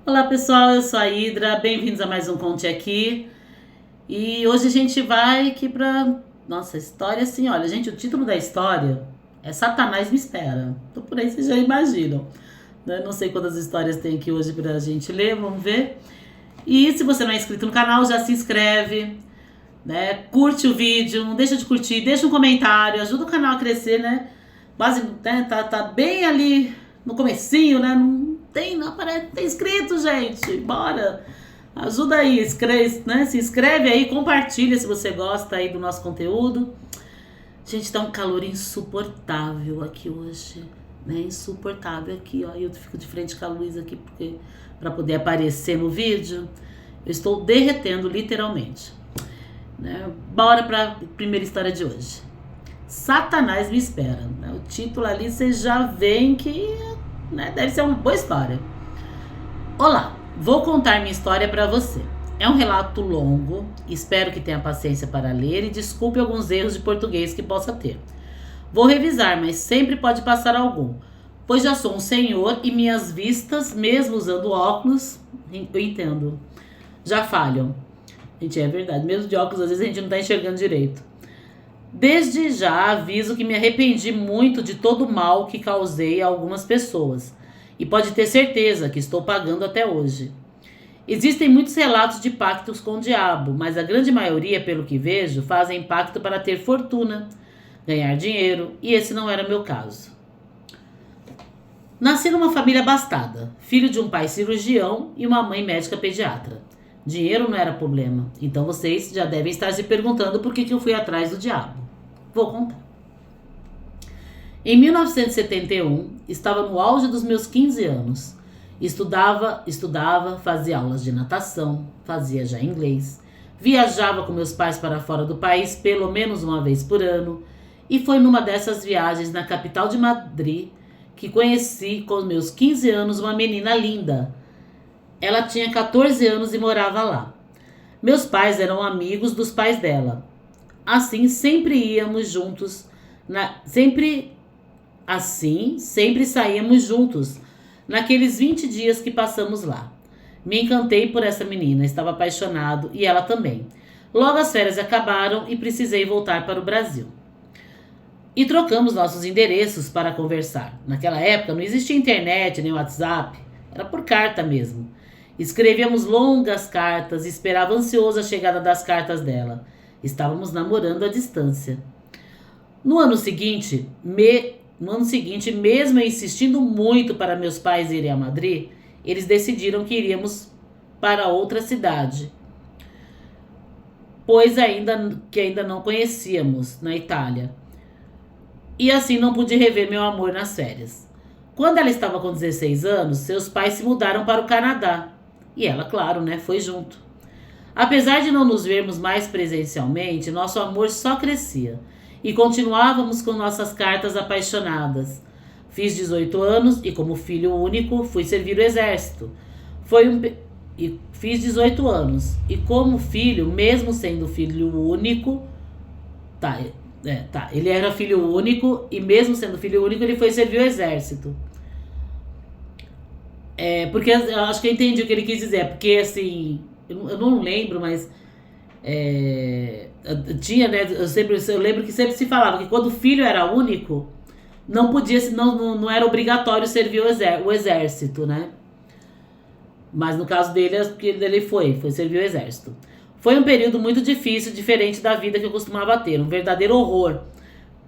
Olá pessoal, eu sou a Hidra, bem-vindos a mais um Conte Aqui. E hoje a gente vai aqui pra nossa história assim, olha gente, o título da história é Satanás Me Espera. Então por aí vocês já imaginam, né? Não sei quantas histórias tem aqui hoje pra gente ler, vamos ver. E se você não é inscrito no canal, já se inscreve, né? Curte o vídeo, não deixa de curtir, deixa um comentário, ajuda o canal a crescer, né? Quase, né, tá bem ali no comecinho, né? Não aparece, tem inscrito, gente. Bora! Ajuda aí, né? Se inscreve aí, compartilha se você gosta aí do nosso conteúdo. Gente, tá um calor insuportável aqui hoje, né? Insuportável aqui, ó. Eu fico de frente com a luz aqui porque para poder aparecer no vídeo. Eu estou derretendo literalmente, né? Bora para primeira história de hoje. Satanás Me Espera. O título ali você já vê que, né, deve ser uma boa história. Olá, vou contar minha história para você. É um relato longo, espero que tenha paciência para ler e desculpe alguns erros de português que possa ter. Vou revisar, mas sempre pode passar algum, pois já sou um senhor e minhas vistas, mesmo usando óculos, eu entendo, já falham. Gente, é verdade, mesmo de óculos às vezes a gente não está enxergando direito. Desde já aviso que me arrependi muito de todo o mal que causei a algumas pessoas. E pode ter certeza que estou pagando até hoje. Existem muitos relatos de pactos com o diabo, mas a grande maioria, pelo que vejo, fazem pacto para ter fortuna, ganhar dinheiro, e esse não era meu caso. Nasci numa família abastada, filho de um pai cirurgião e uma mãe médica pediatra. Dinheiro não era problema, então vocês já devem estar se perguntando por que eu fui atrás do diabo. Vou contar. Em 1971, estava no auge dos meus 15 anos. Estudava, fazia aulas de natação, fazia já inglês, viajava com meus pais para fora do país pelo menos uma vez por ano, e foi numa dessas viagens na capital de Madrid que conheci com meus 15 anos uma menina linda. Ela tinha 14 anos e morava lá. Meus pais eram amigos dos pais dela. Assim, sempre íamos juntos, sempre saíamos juntos, naqueles 20 dias que passamos lá. Me encantei por essa menina, estava apaixonado e ela também. Logo as férias acabaram e precisei voltar para o Brasil. E trocamos nossos endereços para conversar. Naquela época não existia internet nem WhatsApp, era por carta mesmo. Escrevíamos longas cartas e esperava ansioso a chegada das cartas dela. Estávamos namorando à distância. No ano seguinte, mesmo eu insistindo muito para meus pais irem a Madrid, eles decidiram que iríamos para outra cidade, pois ainda não conhecíamos, na Itália. E assim não pude rever meu amor nas férias. Quando ela estava com 16 anos, seus pais se mudaram para o Canadá. E ela, claro, né, foi junto. Apesar de não nos vermos mais presencialmente, nosso amor só crescia. E continuávamos com nossas cartas apaixonadas. Fiz 18 anos e, como filho único, fui servir o exército. Fiz 18 anos. E como filho, mesmo sendo filho único... Ele era filho único e mesmo sendo filho único, ele foi servir o exército. Porque eu acho que eu entendi o que ele quis dizer. Porque, assim... Eu não lembro, mas tinha, né? Eu lembro que sempre se falava que quando o filho era único, não podia, não era obrigatório servir o exército, né? Mas no caso dele, ele foi servir o exército. Foi um período muito difícil, diferente da vida que eu costumava ter, um verdadeiro horror.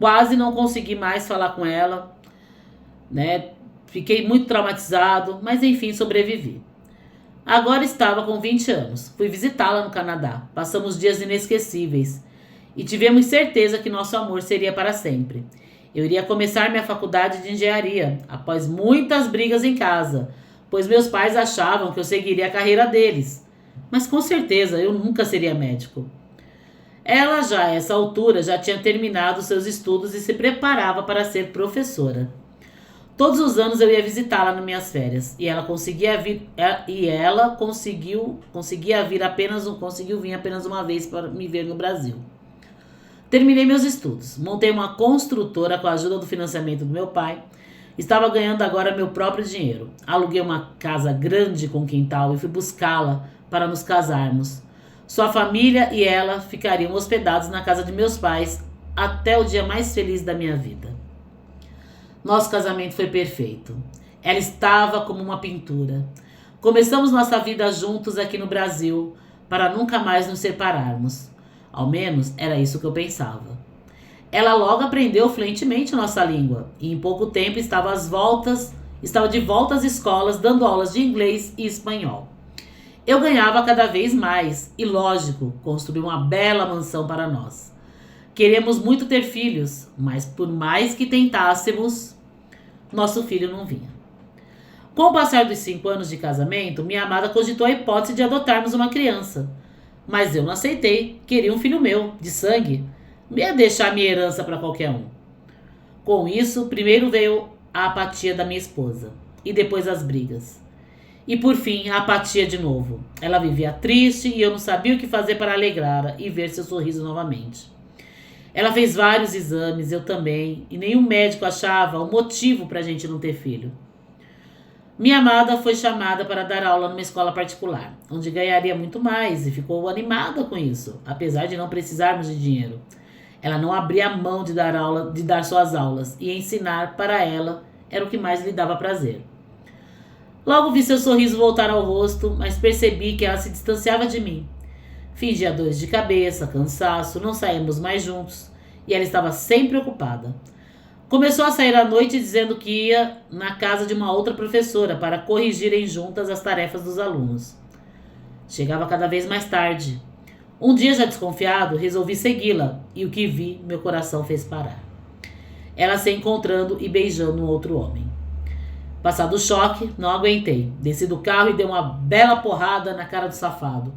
Quase não consegui mais falar com ela, né? Fiquei muito traumatizado, mas enfim, sobrevivi. Agora estava com 20 anos. Fui visitá-la no Canadá. Passamos dias inesquecíveis. E tivemos certeza que nosso amor seria para sempre. Eu iria começar minha faculdade de engenharia, após muitas brigas em casa, pois meus pais achavam que eu seguiria a carreira deles. Mas com certeza eu nunca seria médico. Ela a essa altura, já tinha terminado seus estudos e se preparava para ser professora. Todos os anos eu ia visitá-la nas minhas férias e ela conseguia vir apenas uma vez para me ver no Brasil. Terminei meus estudos, montei uma construtora com a ajuda do financiamento do meu pai Estava ganhando agora meu próprio dinheiro. Aluguei uma casa grande com quintal e fui buscá-la para nos casarmos. Sua família e ela ficariam hospedados na casa de meus pais até o dia mais feliz da minha vida. Nosso casamento foi perfeito. Ela estava como uma pintura. Começamos nossa vida juntos aqui no Brasil para nunca mais nos separarmos. Ao menos era isso que eu pensava. Ela logo aprendeu fluentemente nossa língua e em pouco tempo estava de volta às escolas dando aulas de inglês e espanhol. Eu ganhava cada vez mais e, lógico, construí uma bela mansão para nós. Queremos muito ter filhos, mas por mais que tentássemos, nosso filho não vinha. Com o passar dos 5 anos de casamento, minha amada cogitou a hipótese de adotarmos uma criança. Mas eu não aceitei, queria um filho meu, de sangue. Não ia deixar minha herança para qualquer um. Com isso, primeiro veio a apatia da minha esposa, e depois as brigas. E por fim, a apatia de novo. Ela vivia triste e eu não sabia o que fazer para alegrá-la e ver seu sorriso novamente. Ela fez vários exames, eu também, e nenhum médico achava o motivo para a gente não ter filho. Minha amada foi chamada para dar aula numa escola particular, onde ganharia muito mais e ficou animada com isso, apesar de não precisarmos de dinheiro. Ela não abria mão de dar suas aulas e ensinar para ela era o que mais lhe dava prazer. Logo vi seu sorriso voltar ao rosto, mas percebi que ela se distanciava de mim. Fingia dores de cabeça, cansaço, não saímos mais juntos e ela estava sempre ocupada. Começou a sair à noite dizendo que ia na casa de uma outra professora para corrigirem juntas as tarefas dos alunos. Chegava cada vez mais tarde. Um dia, já desconfiado, resolvi segui-la e o que vi, meu coração fez parar. Ela se encontrando e beijando um outro homem. Passado o choque, não aguentei. Desci do carro e dei uma bela porrada na cara do safado.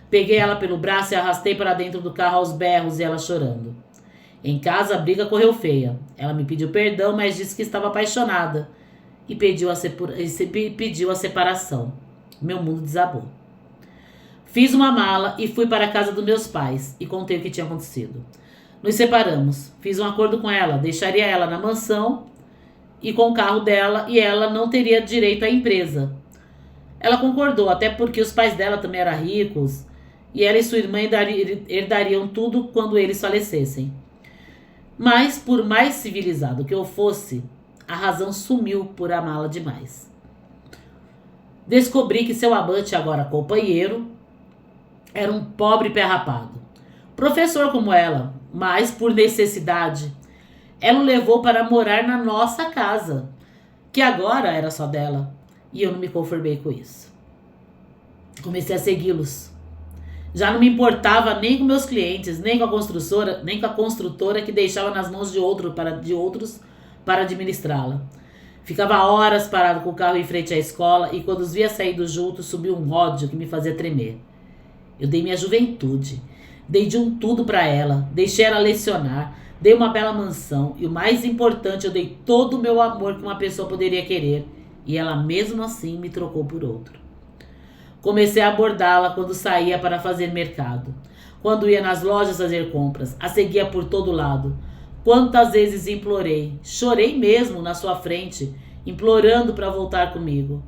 Peguei ela pelo braço e arrastei para dentro do carro aos berros e ela chorando. Em casa, a briga correu feia. Ela me pediu perdão, mas disse que estava apaixonada e pediu a separação. Meu mundo desabou. Fiz uma mala e fui para a casa dos meus pais e contei o que tinha acontecido. Nos separamos. Fiz um acordo com ela. Deixaria ela na mansão e com o carro dela e ela não teria direito à empresa. Ela concordou, até porque os pais dela também eram ricos e ela e sua irmã herdariam tudo quando eles falecessem. Mas, por mais civilizado que eu fosse, a razão sumiu por amá-la demais. Descobri que seu amante, agora companheiro, era um pobre pé rapado. Professor como ela, mas por necessidade, ela o levou para morar na nossa casa, que agora era só dela, e eu não me conformei com isso. Comecei a segui-los. Já não me importava nem com meus clientes, nem com a construtora que deixava nas mãos de outros para administrá-la. Ficava horas parado com o carro em frente à escola e quando os via saídos juntos, subiu um ódio que me fazia tremer. Eu dei minha juventude, dei de um tudo para ela, deixei ela lecionar, dei uma bela mansão e o mais importante, eu dei todo o meu amor que uma pessoa poderia querer e ela mesmo assim me trocou por outro. Comecei a abordá-la quando saía para fazer mercado, quando ia nas lojas fazer compras, a seguia por todo lado. Quantas vezes implorei, chorei mesmo na sua frente, implorando para voltar comigo.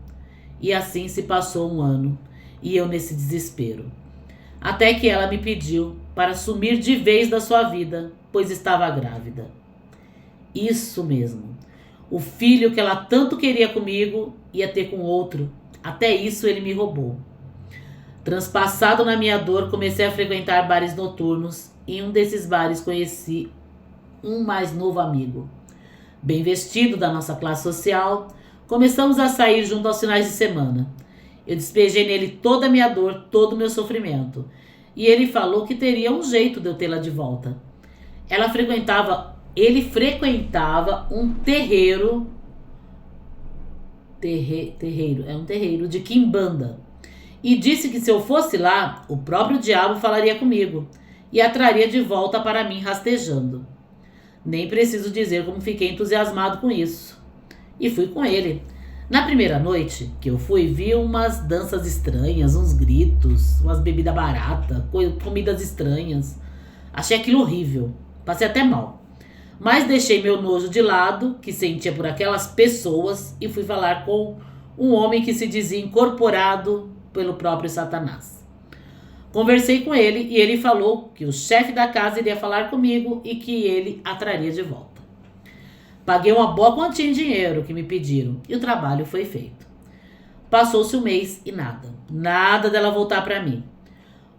E assim se passou um ano, e eu nesse desespero. Até que ela me pediu para sumir de vez da sua vida, pois estava grávida. Isso mesmo, o filho que ela tanto queria comigo ia ter com outro. Até isso ele me roubou. Transpassado na minha dor, comecei a frequentar bares noturnos. E em um desses bares conheci um mais novo amigo. Bem vestido, da nossa classe social, começamos a sair junto aos finais de semana. Eu despejei nele toda a minha dor, todo o meu sofrimento. E ele falou que teria um jeito de eu tê-la de volta. Ele frequentava um terreiro de quimbanda. E disse que se eu fosse lá, o próprio diabo falaria comigo e a traria de volta para mim rastejando. Nem preciso dizer como fiquei entusiasmado com isso. E fui com ele. Na primeira noite que eu fui, vi umas danças estranhas, uns gritos, umas bebidas baratas, comidas estranhas. Achei aquilo horrível. Passei até mal. Mas deixei meu nojo de lado, que sentia por aquelas pessoas, e fui falar com um homem que se dizia incorporado pelo próprio Satanás. Conversei com ele e ele falou que o chefe da casa iria falar comigo e que ele a traria de volta. Paguei uma boa quantia em dinheiro que me pediram e o trabalho foi feito. Passou-se um mês e nada. Nada dela voltar para mim.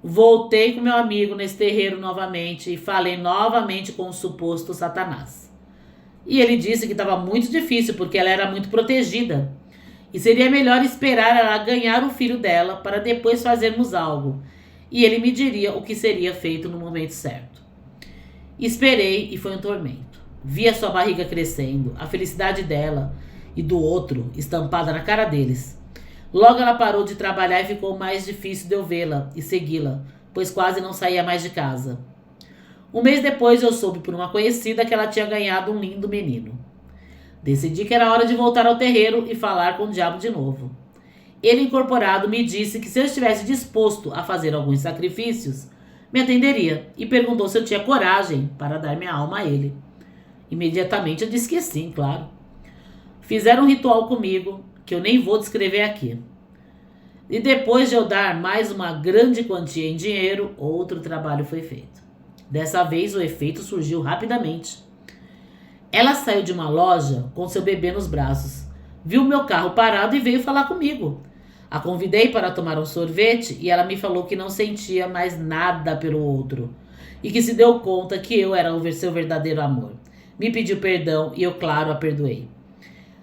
Voltei com meu amigo nesse terreiro novamente e falei novamente com o suposto Satanás. E ele disse que estava muito difícil porque ela era muito protegida e seria melhor esperar ela ganhar o filho dela para depois fazermos algo. E ele me diria o que seria feito no momento certo. Esperei e foi um tormento. Vi a sua barriga crescendo, a felicidade dela e do outro estampada na cara deles. Logo ela parou de trabalhar e ficou mais difícil de eu vê-la e segui-la, pois quase não saía mais de casa. Um mês depois eu soube por uma conhecida que ela tinha ganhado um lindo menino. Decidi que era hora de voltar ao terreiro e falar com o diabo de novo. Ele, incorporado, me disse que se eu estivesse disposto a fazer alguns sacrifícios, me atenderia e perguntou se eu tinha coragem para dar minha alma a ele. Imediatamente eu disse que sim, claro. Fizeram um ritual comigo, que eu nem vou descrever aqui. E depois de eu dar mais uma grande quantia em dinheiro, outro trabalho foi feito. Dessa vez o efeito surgiu rapidamente. Ela saiu de uma loja com seu bebê nos braços, viu meu carro parado e veio falar comigo. A convidei para tomar um sorvete e ela me falou que não sentia mais nada pelo outro e que se deu conta que eu era o seu verdadeiro amor. Me pediu perdão e eu, claro, a perdoei.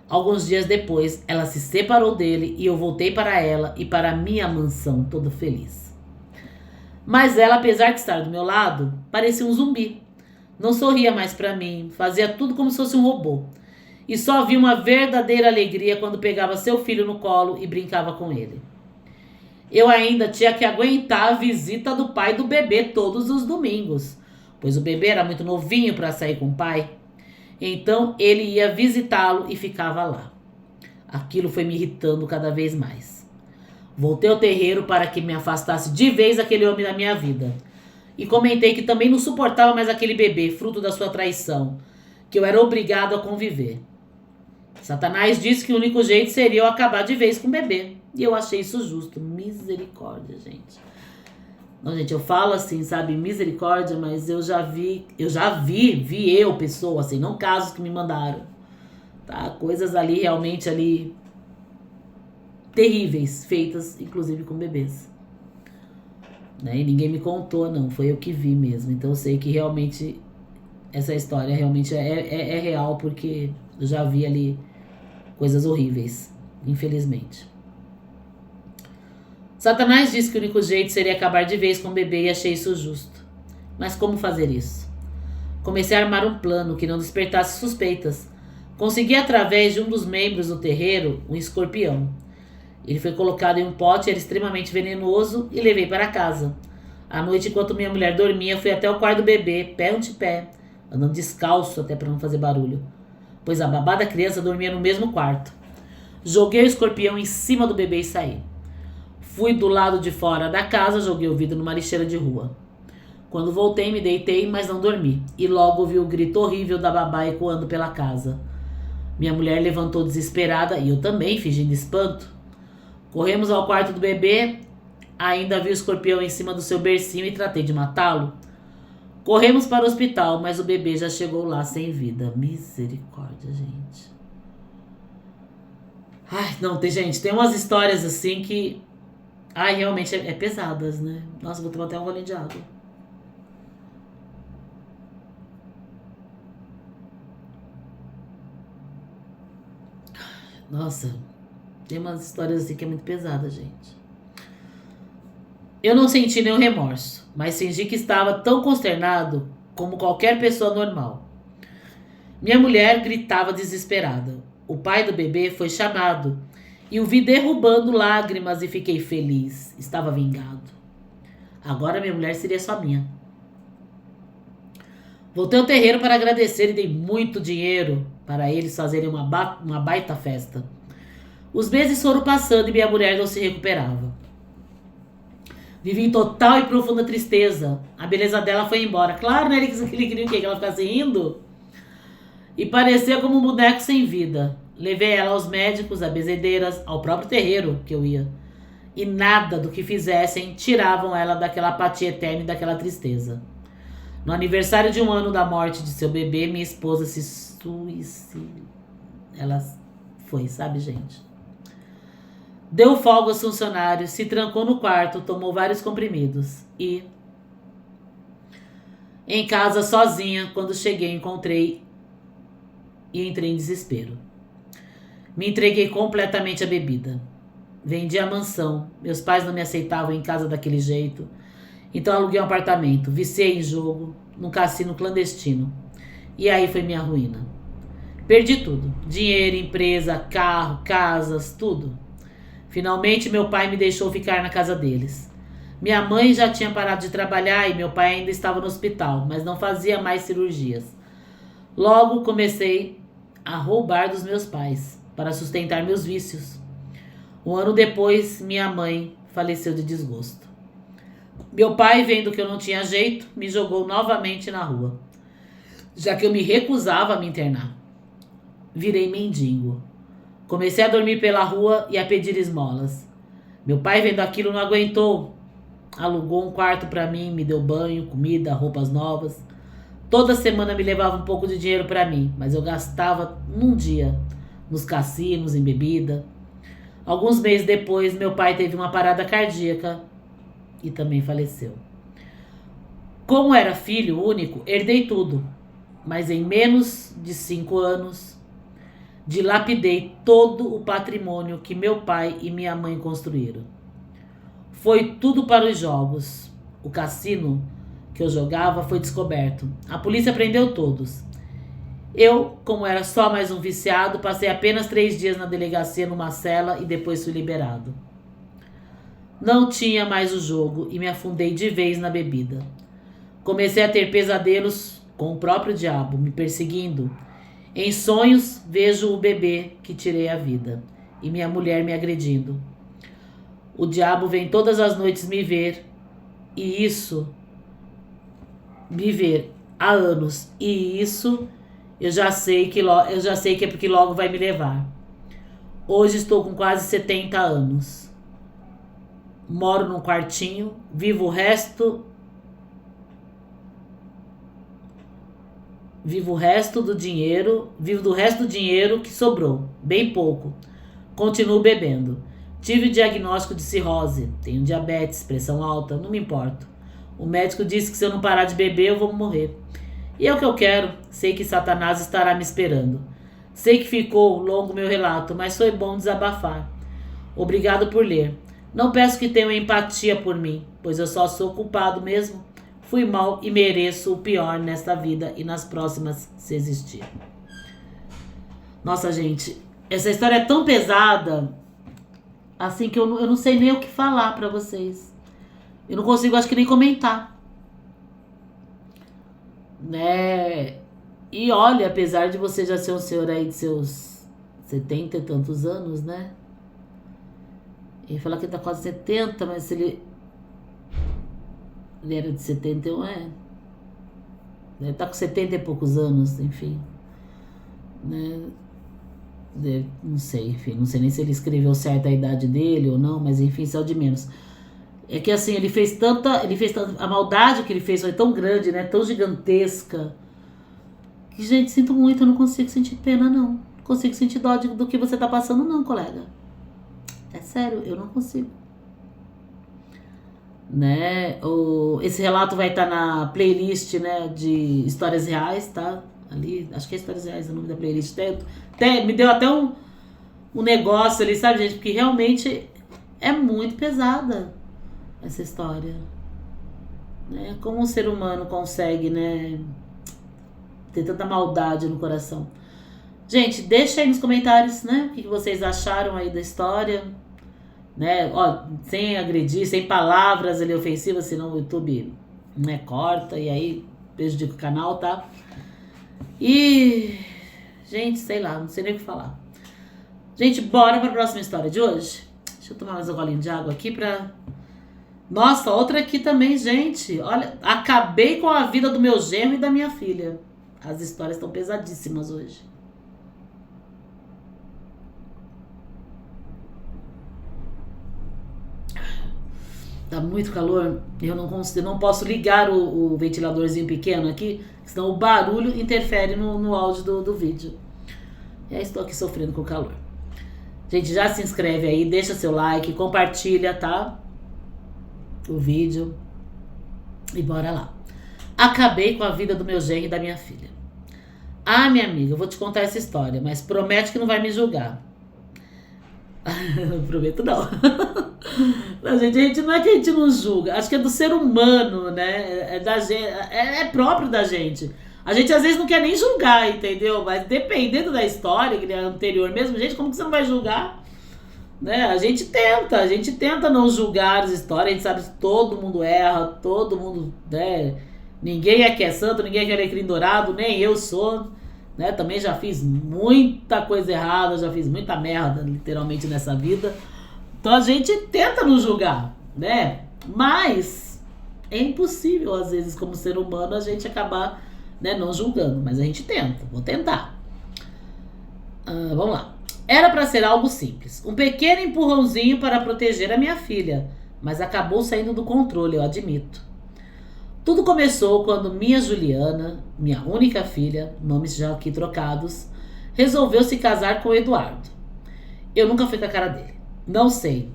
Alguns dias depois, ela se separou dele e eu voltei para ela e para a minha mansão, todo feliz. Mas ela, apesar de estar do meu lado, parecia um zumbi. Não sorria mais para mim, fazia tudo como se fosse um robô. E só vi uma verdadeira alegria quando pegava seu filho no colo e brincava com ele. Eu ainda tinha que aguentar a visita do pai do bebê todos os domingos, pois o bebê era muito novinho para sair com o pai. Então ele ia visitá-lo e ficava lá. Aquilo foi me irritando cada vez mais. Voltei ao terreiro para que me afastasse de vez aquele homem da minha vida. E comentei que também não suportava mais aquele bebê, fruto da sua traição, que eu era obrigado a conviver. Satanás disse que o único jeito seria eu acabar de vez com o bebê. E eu achei isso justo. Misericórdia, gente. Não, gente, eu falo assim, sabe, misericórdia, mas eu já vi pessoa, assim, não casos que me mandaram, tá? Coisas ali, realmente ali, terríveis, feitas, inclusive com bebês. Né? E ninguém me contou, não, foi eu que vi mesmo. Então eu sei que realmente, essa história realmente é real, porque eu já vi ali coisas horríveis, infelizmente. Satanás disse que o único jeito seria acabar de vez com o bebê e achei isso justo. Mas como fazer isso? Comecei a armar um plano que não despertasse suspeitas. Consegui através de um dos membros do terreiro um escorpião. Ele foi colocado em um pote, era extremamente venenoso e levei para casa. À noite, enquanto minha mulher dormia, fui até o quarto do bebê, pé ante pé, andando descalço até para não fazer barulho, pois a babá da criança dormia no mesmo quarto. Joguei o escorpião em cima do bebê e saí. Fui do lado de fora da casa, joguei o vidro numa lixeira de rua. Quando voltei, me deitei, mas não dormi. E logo ouvi o grito horrível da babá ecoando pela casa. Minha mulher levantou desesperada e eu também, fingindo espanto. Corremos ao quarto do bebê. Ainda vi o escorpião em cima do seu bercinho e tratei de matá-lo. Corremos para o hospital, mas o bebê já chegou lá sem vida. Misericórdia, gente. Ai, não, gente, tem umas histórias assim que... Ai, realmente é pesadas, né? Nossa, vou tomar até um golinho de água. Nossa, tem umas histórias assim que é muito pesada, gente. Eu não senti nenhum remorso, mas fingi que estava tão consternado como qualquer pessoa normal. Minha mulher gritava desesperada. O pai do bebê foi chamado e o vi derrubando lágrimas e fiquei feliz. Estava vingado. Agora minha mulher seria só minha. Voltei ao terreiro para agradecer e dei muito dinheiro para eles fazerem uma baita festa. Os meses foram passando e minha mulher não se recuperava. Vivi em total e profunda tristeza. A beleza dela foi embora. Claro, né? Ele queria o quê? Que ela ficasse rindo? e parecia como um boneco sem vida. Levei ela aos médicos, a benzedeiras, ao próprio terreiro que eu ia. E nada do que fizessem tiravam ela daquela apatia eterna e daquela tristeza. No aniversário de 1 ano da morte de seu bebê, minha esposa se suicidou. Ela foi, sabe, gente? Deu folga aos funcionários, se trancou no quarto, tomou vários comprimidos e... Em casa, sozinha, quando cheguei, entrei em desespero. Me entreguei completamente à bebida. Vendi a mansão. Meus pais não me aceitavam em casa daquele jeito. Então aluguei um apartamento. Viciei em jogo, num cassino clandestino. E aí foi minha ruína. Perdi tudo. Dinheiro, empresa, carro, casas, tudo. Finalmente meu pai me deixou ficar na casa deles. Minha mãe já tinha parado de trabalhar e meu pai ainda estava no hospital, mas não fazia mais cirurgias. Logo comecei a roubar dos meus pais para sustentar meus vícios. 1 ano depois, minha mãe faleceu de desgosto. Meu pai, vendo que eu não tinha jeito, me jogou novamente na rua, já que eu me recusava a me internar. Virei mendigo. Comecei a dormir pela rua e a pedir esmolas. Meu pai, vendo aquilo, não aguentou. Alugou um quarto para mim, me deu banho, comida, roupas novas. Toda semana me levava um pouco de dinheiro para mim, mas eu gastava num dia, nos cassinos, em bebida. Alguns meses depois, meu pai teve uma parada cardíaca e também faleceu. Como era filho único, herdei tudo, mas em menos de 5 anos, dilapidei todo o patrimônio que meu pai e minha mãe construíram. Foi tudo para os jogos. O cassino que eu jogava foi descoberto. A polícia prendeu todos. Eu, como era só mais um viciado, passei apenas 3 dias na delegacia numa cela e depois fui liberado. Não tinha mais o jogo e me afundei de vez na bebida. Comecei a ter pesadelos com o próprio diabo, me perseguindo. Em sonhos, vejo o bebê que tirei a vida e minha mulher me agredindo. O diabo vem todas as noites me ver há anos. E isso eu já sei que é porque logo vai me levar. Hoje estou com quase 70 anos. Moro num quartinho, vivo do resto do dinheiro que sobrou, bem pouco. Continuo bebendo. Tive diagnóstico de cirrose, tenho diabetes, pressão alta, não me importo. O médico disse que se eu não parar de beber, eu vou morrer. E é o que eu quero. Sei que Satanás estará me esperando. Sei que ficou longo meu relato, mas foi bom desabafar. Obrigado por ler. Não peço que tenham empatia por mim, pois eu só sou culpado mesmo. Fui mal e mereço o pior nesta vida e nas próximas, se existir. Nossa, gente, essa história é tão pesada, assim que eu não sei nem o que falar pra vocês. Eu não consigo, acho que nem comentar. Né? E olha, apesar de você já ser um senhor aí de seus 70 e tantos anos, né? Ele fala que ele tá quase 70, mas se ele era de 71, ele tá com 70 e poucos anos, enfim. Né? Não sei, enfim, não sei nem se ele escreveu certa a idade dele ou não, mas enfim, isso é o de menos. É que assim, ele fez tanta, a maldade que ele fez foi tão grande, né, tão gigantesca, que, gente, sinto muito, eu não consigo sentir pena, não. Não consigo sentir dó do que você tá passando, não, colega. É sério, eu não consigo. Né, esse relato vai estar na playlist, né, de histórias reais, tá? Ali, acho que é Histórias Reais o nome da playlist. Me deu até um negócio ali, sabe, gente? Porque realmente é muito pesada essa história. Né? Como um ser humano consegue, né, ter tanta maldade no coração. Gente, deixa aí nos comentários, né, o que vocês acharam aí da história. Né? Ó, sem agredir, sem palavras ali ofensivas, senão o YouTube, né, corta e aí prejudica o canal, tá? E, gente, sei lá, não sei nem o que falar. Gente, bora pra próxima história de hoje? Deixa eu tomar mais um golinho de água aqui pra... Nossa, outra aqui também, gente. Olha, acabei com a vida do meu genro e da minha filha. As histórias estão pesadíssimas hoje. Tá muito calor, eu não posso ligar o ventiladorzinho pequeno aqui, senão o barulho interfere no áudio do vídeo. E aí estou aqui sofrendo com o calor. Gente, já se inscreve aí, deixa seu like, compartilha, tá? O vídeo. E bora lá. Acabei com a vida do meu genro e da minha filha. Ah, minha amiga, eu vou te contar essa história, mas promete que não vai me julgar. Não prometo não. Não, gente, não é que a gente não julga. Acho que é do ser humano, né? É da gente, é próprio da gente. A gente às vezes não quer nem julgar, entendeu? Mas dependendo da história, que é anterior mesmo, gente, como que você não vai julgar? Né? A gente tenta não julgar as histórias, a gente sabe que todo mundo erra, todo mundo, né? Ninguém aqui é santo, ninguém aqui é alecrim dourado, nem eu sou, né? Também já fiz muita coisa errada, já fiz muita merda, literalmente, nessa vida. Então a gente tenta não julgar, né? Mas é impossível, às vezes, como ser humano, a gente acabar, né, não julgando. Mas a gente tenta, vou tentar. Vamos lá. Era para ser algo simples. Um pequeno empurrãozinho para proteger a minha filha. Mas acabou saindo do controle, eu admito. Tudo começou quando minha Juliana, minha única filha, nomes já aqui trocados, resolveu se casar com o Eduardo. Eu nunca fui com a cara dele. Não sei.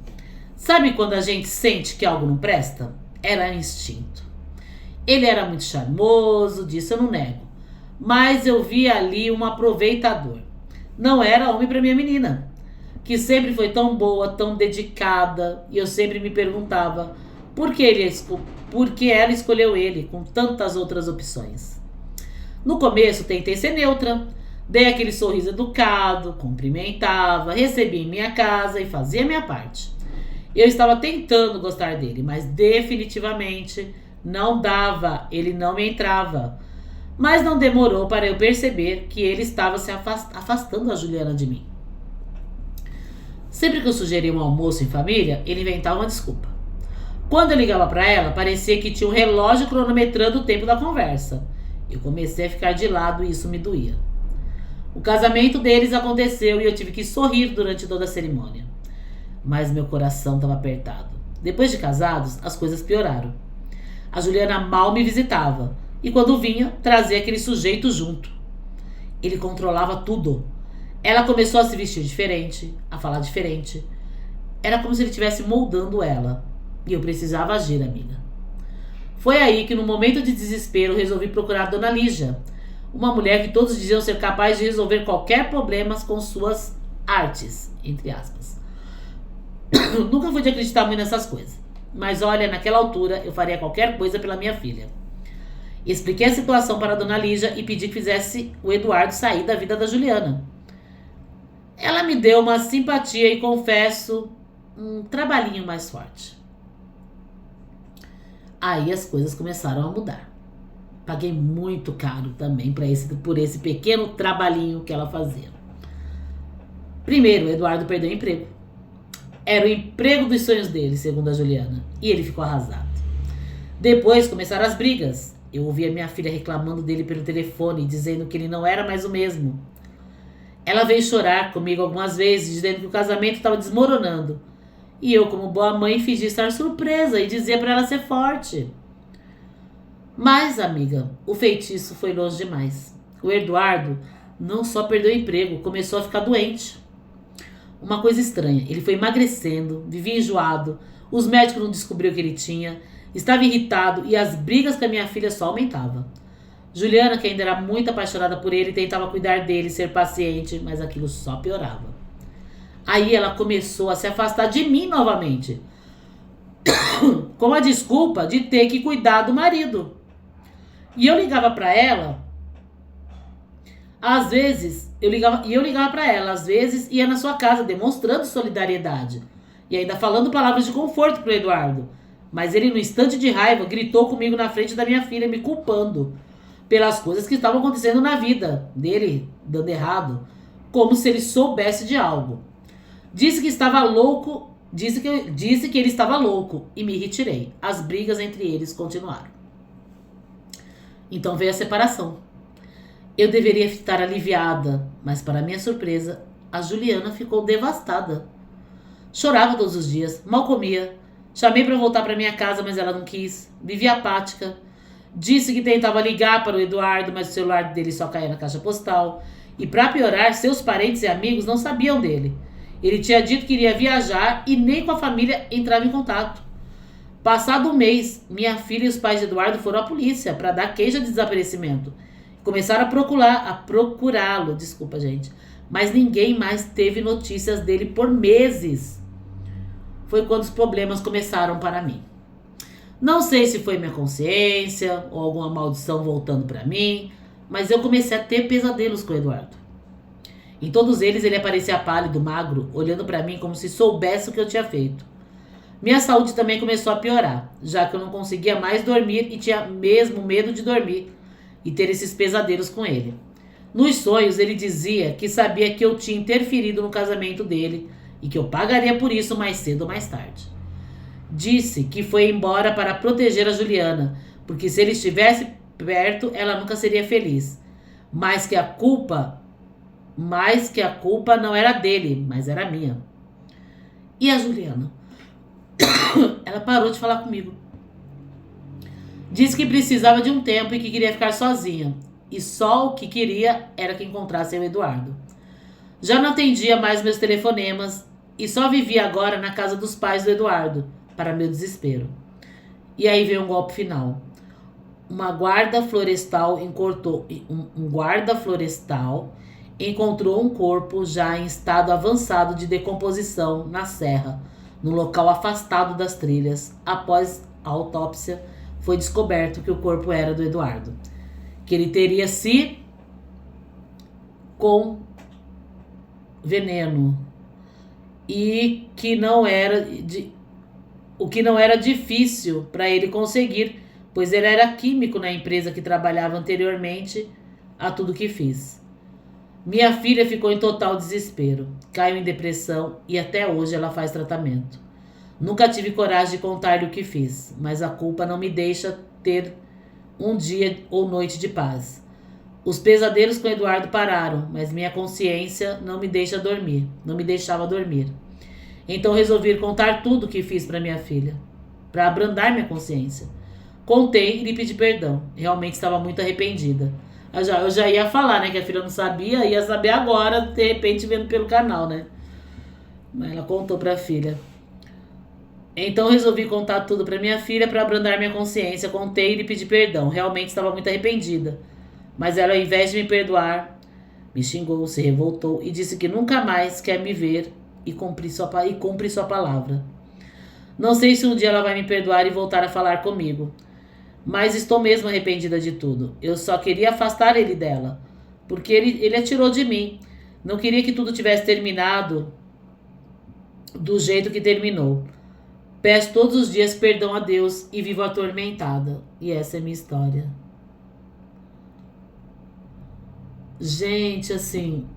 Sabe quando a gente sente que algo não presta? Era instinto. Ele era muito charmoso, disso eu não nego. Mas eu vi ali um aproveitador. Não era homem para minha menina, que sempre foi tão boa, tão dedicada, e eu sempre me perguntava por que ela escolheu ele com tantas outras opções. No começo tentei ser neutra, dei aquele sorriso educado, cumprimentava, recebia em minha casa e fazia minha parte. Eu estava tentando gostar dele, mas definitivamente não dava, ele não me entrava. Mas não demorou para eu perceber que ele estava se afastando a Juliana de mim. Sempre que eu sugeria um almoço em família, ele inventava uma desculpa. Quando eu ligava para ela, parecia que tinha um relógio cronometrando o tempo da conversa. Eu comecei a ficar de lado e isso me doía. O casamento deles aconteceu e eu tive que sorrir durante toda a cerimônia. Mas meu coração estava apertado. Depois de casados, as coisas pioraram. A Juliana mal me visitava e quando vinha, trazia aquele sujeito junto. Ele controlava tudo. Ela começou a se vestir diferente, a falar diferente. Era como se ele estivesse moldando ela. E eu precisava agir, amiga. Foi aí que, no momento de desespero, resolvi procurar a Dona Lígia, uma mulher que todos diziam ser capaz de resolver qualquer problema com suas artes, entre aspas. Nunca fui de acreditar muito nessas coisas. Mas olha, naquela altura, eu faria qualquer coisa pela minha filha. Expliquei a situação para a Dona Lígia e pedi que fizesse o Eduardo sair da vida da Juliana. Ela me deu uma simpatia e, confesso, um trabalhinho mais forte. Aí as coisas começaram a mudar. Paguei muito caro também por esse pequeno trabalhinho que ela fazia. Primeiro, o Eduardo perdeu o emprego. Era o emprego dos sonhos dele, segundo a Juliana, e ele ficou arrasado. Depois começaram as brigas. Eu ouvia minha filha reclamando dele pelo telefone, dizendo que ele não era mais o mesmo. Ela veio chorar comigo algumas vezes, dizendo que o casamento estava desmoronando. E eu, como boa mãe, fingi estar surpresa e dizia para ela ser forte. Mas, amiga, o feitiço foi longe demais. O Eduardo não só perdeu o emprego, começou a ficar doente. Uma coisa estranha, ele foi emagrecendo, vivia enjoado, os médicos não descobriram o que ele tinha, estava irritado e as brigas com a minha filha só aumentavam. Juliana, que ainda era muito apaixonada por ele, tentava cuidar dele, ser paciente, mas aquilo só piorava. Aí ela começou a se afastar de mim novamente, com a desculpa de ter que cuidar do marido. E eu ligava para ela, às vezes, eu ligava para ela, às vezes ia na sua casa demonstrando solidariedade e ainda falando palavras de conforto pro Eduardo. Mas ele, no instante de raiva, gritou comigo na frente da minha filha, me culpando pelas coisas que estavam acontecendo na vida dele, dando errado, como se ele soubesse de algo. Disse que estava louco, disse que ele estava louco e me retirei. As brigas entre eles continuaram. Então veio a separação. Eu deveria estar aliviada, mas para minha surpresa, a Juliana ficou devastada. Chorava todos os dias, mal comia. Chamei para voltar para minha casa, mas ela não quis. Vivia apática. Disse que tentava ligar para o Eduardo, mas o celular dele só caía na caixa postal. E para piorar, seus parentes e amigos não sabiam dele. Ele tinha dito que iria viajar e nem com a família entrava em contato. Passado um mês, minha filha e os pais de Eduardo foram à polícia para dar queixa de desaparecimento. Começaram a procurá-lo, desculpa, gente. Mas ninguém mais teve notícias dele por meses. Foi quando os problemas começaram para mim. Não sei se foi minha consciência ou alguma maldição voltando para mim, mas eu comecei a ter pesadelos com o Eduardo. Em todos eles ele aparecia pálido, magro, olhando para mim como se soubesse o que eu tinha feito. Minha saúde também começou a piorar, já que eu não conseguia mais dormir e tinha mesmo medo de dormir e ter esses pesadelos com ele. Nos sonhos ele dizia que sabia que eu tinha interferido no casamento dele e que eu pagaria por isso mais cedo ou mais tarde. Disse que foi embora para proteger a Juliana, porque se ele estivesse perto, ela nunca seria feliz. Mas que a culpa não era dele, mas era minha. E a Juliana? Ela parou de falar comigo. Disse que precisava de um tempo e que queria ficar sozinha. E só o que queria era que encontrasse o Eduardo. Já não atendia mais meus telefonemas e só vivia agora na casa dos pais do Eduardo, para meu desespero. E aí veio um golpe final. Um guarda florestal encontrou um corpo já em estado avançado de decomposição na serra, num local afastado das trilhas. Após a autópsia, foi descoberto que o corpo era do Eduardo, que ele teria se com veneno e que o que não era difícil para ele conseguir, pois ele era químico na empresa que trabalhava anteriormente a tudo que fiz. Minha filha ficou em total desespero, caiu em depressão e até hoje ela faz tratamento. Nunca tive coragem de contar-lhe o que fiz, mas a culpa não me deixa ter um dia ou noite de paz. Os pesadelos com Eduardo pararam, mas minha consciência não me deixava dormir. Então resolvi contar tudo o que fiz para minha filha, para abrandar minha consciência. Contei e lhe pedi perdão. Realmente estava muito arrependida. Eu já ia falar, né, que a filha não sabia, ia saber agora, de repente, vendo pelo canal, né? Mas ela contou para a filha. Então resolvi contar tudo para minha filha para abrandar minha consciência. Contei e lhe pedi perdão. Realmente estava muito arrependida. Mas ela, ao invés de me perdoar, me xingou, se revoltou e disse que nunca mais quer me ver e cumpre sua palavra. Não sei se um dia ela vai me perdoar e voltar a falar comigo. Mas estou mesmo arrependida de tudo. Eu só queria afastar ele dela, porque ele atirou de mim. Não queria que tudo tivesse terminado do jeito que terminou. Peço todos os dias perdão a Deus e vivo atormentada. E essa é a minha história. Gente, assim...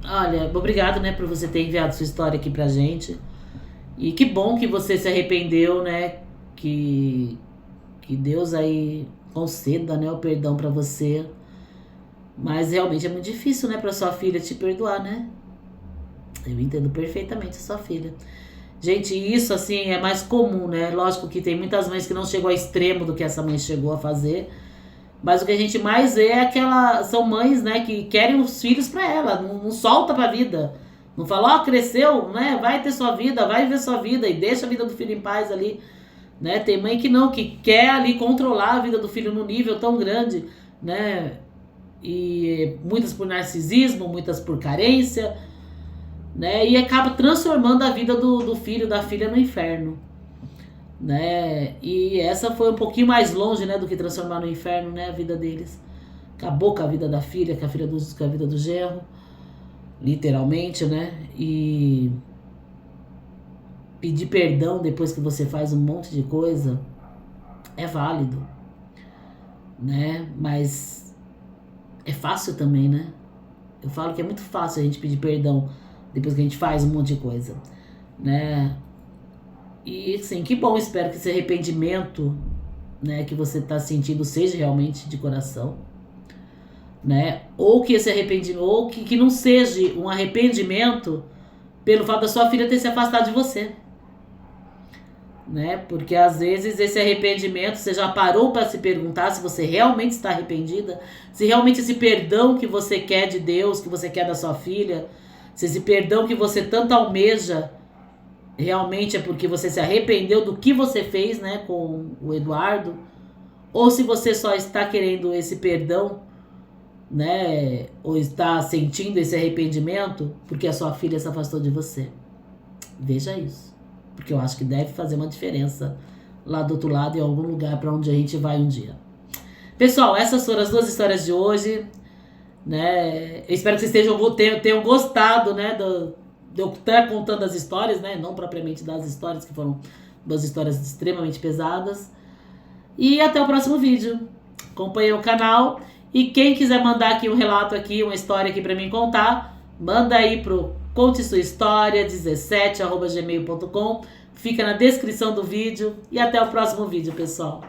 Olha, obrigado, né, por você ter enviado sua história aqui pra gente. E que bom que você se arrependeu, né? Que Deus aí conceda, né, o perdão pra você. Mas realmente é muito difícil, né, pra sua filha te perdoar, né? Eu entendo perfeitamente a sua filha. Gente, isso assim é mais comum, né? Lógico que tem muitas mães que não chegou ao extremo do que essa mãe chegou a fazer. Mas o que a gente mais vê é são mães, né, que querem os filhos pra ela, não solta pra vida. Não fala, ó, cresceu, né, vai ter sua vida, vai viver sua vida e deixa a vida do filho em paz ali, né? Tem mãe que não, que quer ali controlar a vida do filho num nível tão grande, né? E muitas por narcisismo, muitas por carência, né? E acaba transformando a vida do filho, da filha no inferno, né? E essa foi um pouquinho mais longe, né, do que transformar no inferno, né, a vida deles. Acabou com a vida da filha, com a vida do genro, literalmente, né? E pedir perdão depois que você faz um monte de coisa é válido, né? Mas é fácil também, né? Eu falo que é muito fácil a gente pedir perdão depois que a gente faz um monte de coisa, né? E sim, que bom, espero que esse arrependimento, né, que você está sentindo seja realmente de coração, né? Ou que esse arrependimento, ou que não seja um arrependimento pelo fato da sua filha ter se afastado de você, né? Porque às vezes esse arrependimento, você já parou para se perguntar se você realmente está arrependida, se realmente esse perdão que você quer de Deus, que você quer da sua filha, se esse perdão que você tanto almeja realmente é porque você se arrependeu do que você fez, né, com o Eduardo, ou se você só está querendo esse perdão, né, ou está sentindo esse arrependimento porque a sua filha se afastou de você. Veja isso, porque eu acho que deve fazer uma diferença lá do outro lado, em algum lugar para onde a gente vai um dia. Pessoal, essas foram as 2 histórias de hoje, né? Eu espero que vocês tenham gostado, né, de eu estar contando as histórias, né, não propriamente das histórias, que foram 2 histórias extremamente pesadas. E até o próximo vídeo. Acompanhe o canal. E quem quiser mandar aqui um relato aqui, uma história aqui pra mim contar, manda aí pro contesuahistoria17@gmail.com. Fica na descrição do vídeo. E até o próximo vídeo, pessoal.